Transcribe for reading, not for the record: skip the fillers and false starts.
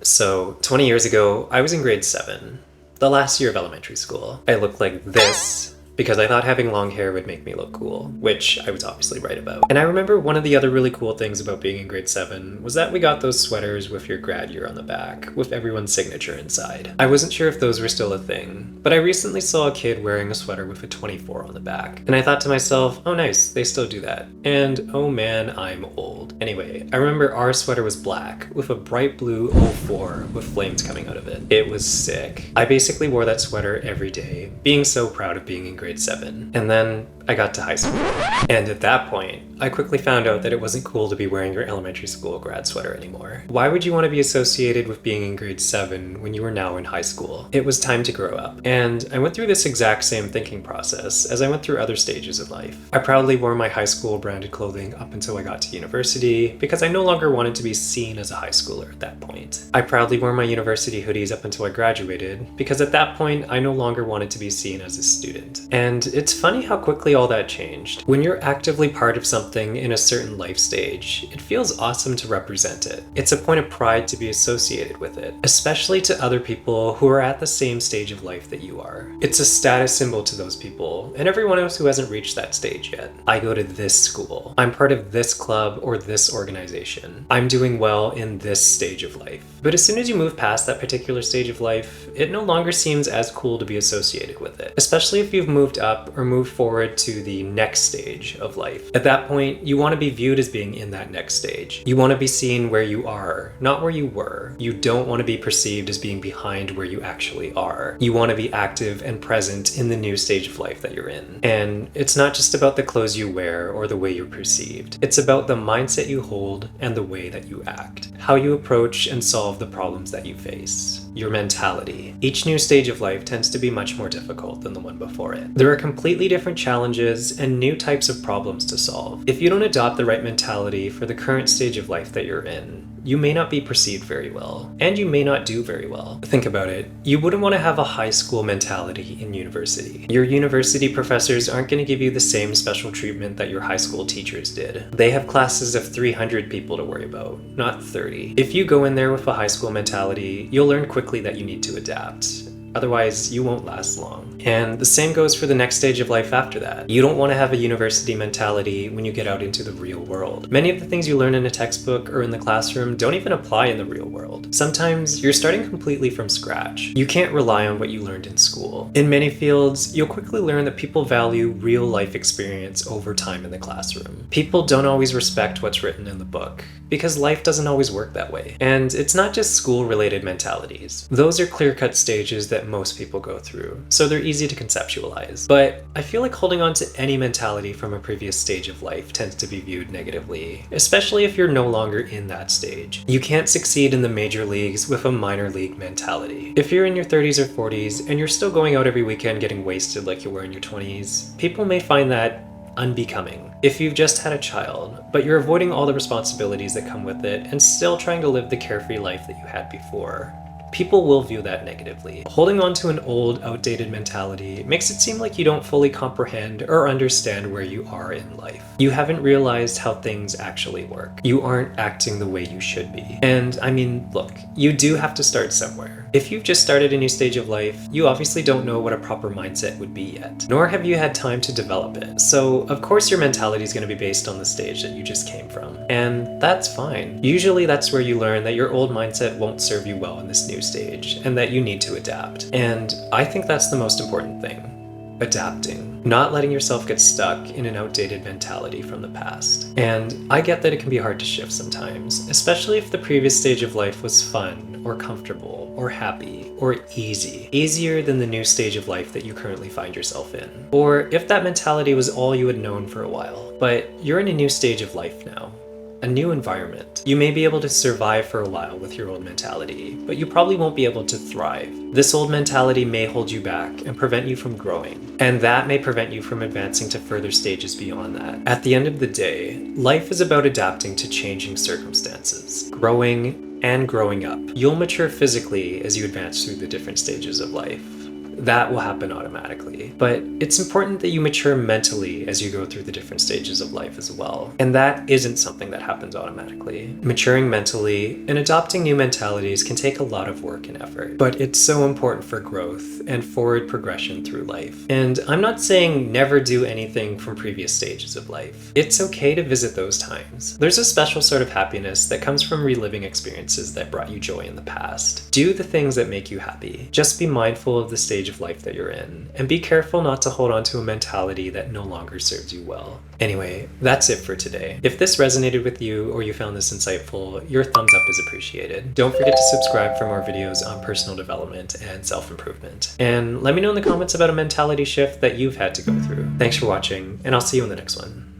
So, 20 years ago, I was in grade 7, the last year of elementary school. I looked like this because I thought having long hair would make me look cool, which I was obviously right about. And I remember one of the other really cool things about being in grade 7 was that we got those sweaters with your grad year on the back, with everyone's signature inside. I wasn't sure if those were still a thing, but I recently saw a kid wearing a sweater with a 24 on the back. And I thought to myself, oh nice, they still do that. And oh man, I'm old. Anyway, I remember our sweater was black, with a bright blue 04 with flames coming out of it. It was sick. I basically wore that sweater every day, being so proud of being in grade 7. And then I got to high school. And at that point, I quickly found out that it wasn't cool to be wearing your elementary school grad sweater anymore. Why would you want to be associated with being in grade 7 when you were now in high school? It was time to grow up. And I went through this exact same thinking process as I went through other stages of life. I proudly wore my high school branded clothing up until I got to university because I no longer wanted to be seen as a high schooler at that point. I proudly wore my university hoodies up until I graduated because at that point I no longer wanted to be seen as a student. And it's funny how quickly all that changed. When you're actively part of something in a certain life stage, it feels awesome to represent it. It's a point of pride to be associated with it, especially to other people who are at the same stage of life that you are. It's a status symbol to those people and everyone else who hasn't reached that stage yet. I go to this school. I'm part of this club or this organization. I'm doing well in this stage of life. But as soon as you move past that particular stage of life, it no longer seems as cool to be associated with it, especially if you've moved up or moved forward to the next stage of life. At that point, you want to be viewed as being in that next stage. You want to be seen where you are, not where you were. You don't want to be perceived as being behind where you actually are. You want to be active and present in the new stage of life that you're in. And it's not just about the clothes you wear or the way you're perceived. It's about the mindset you hold and the way that you act, how you approach and solve the problems that you face. Your mentality. Each new stage of life tends to be much more difficult than the one before it. There are completely different challenges and new types of problems to solve. If you don't adopt the right mentality for the current stage of life that you're in, you may not be perceived very well, and you may not do very well. Think about it. You wouldn't want to have a high school mentality in university. Your university professors aren't going to give you the same special treatment that your high school teachers did. They have classes of 300 people to worry about, not 30. If you go in there with a high school mentality, you'll learn quickly that you need to adapt. Otherwise, you won't last long. And the same goes for the next stage of life after that. You don't want to have a university mentality when you get out into the real world. Many of the things you learn in a textbook or in the classroom don't even apply in the real world. Sometimes you're starting completely from scratch. You can't rely on what you learned in school. In many fields, you'll quickly learn that people value real life experience over time in the classroom. People don't always respect what's written in the book because life doesn't always work that way. And it's not just school-related mentalities. Those are clear-cut stages that most people go through, so they're easy to conceptualize. But I feel like holding on to any mentality from a previous stage of life tends to be viewed negatively, especially if you're no longer in that stage. You can't succeed in the major leagues with a minor league mentality. If you're in your 30s or 40s and you're still going out every weekend getting wasted like you were in your 20s, people may find that unbecoming. If you've just had a child, but you're avoiding all the responsibilities that come with it and still trying to live the carefree life that you had before, people will view that negatively. Holding on to an old, outdated mentality makes it seem like you don't fully comprehend or understand where you are in life. You haven't realized how things actually work. You aren't acting the way you should be. And I mean, look, you do have to start somewhere. If you've just started a new stage of life, you obviously don't know what a proper mindset would be yet, nor have you had time to develop it. So, of course, your mentality is going to be based on the stage that you just came from. And that's fine. Usually that's where you learn that your old mindset won't serve you well in this new stage, and that you need to adapt. And I think that's the most important thing. Adapting. Not letting yourself get stuck in an outdated mentality from the past. And I get that it can be hard to shift sometimes, especially if the previous stage of life was fun, or comfortable, or happy, or easy. Easier than the new stage of life that you currently find yourself in. Or if that mentality was all you had known for a while. But you're in a new stage of life now. A new environment. You may be able to survive for a while with your old mentality, but you probably won't be able to thrive. This old mentality may hold you back and prevent you from growing, and that may prevent you from advancing to further stages beyond that. At the end of the day, life is about adapting to changing circumstances, growing and growing up. You'll mature physically as you advance through the different stages of life. that will happen automatically. But it's important that you mature mentally as you go through the different stages of life as well. And that isn't something that happens automatically. Maturing mentally and adopting new mentalities can take a lot of work and effort, but it's so important for growth and forward progression through life. And I'm not saying never do anything from previous stages of life. It's okay to visit those times. There's a special sort of happiness that comes from reliving experiences that brought you joy in the past. Do the things that make you happy. Just be mindful of the stage of life that you're in, and be careful not to hold on to a mentality that no longer serves you well. Anyway, that's it for today. If this resonated with you or you found this insightful, your thumbs up is appreciated. Don't forget to subscribe for more videos on personal development and self-improvement. And let me know in the comments about a mentality shift that you've had to go through. Thanks for watching, and I'll see you in the next one.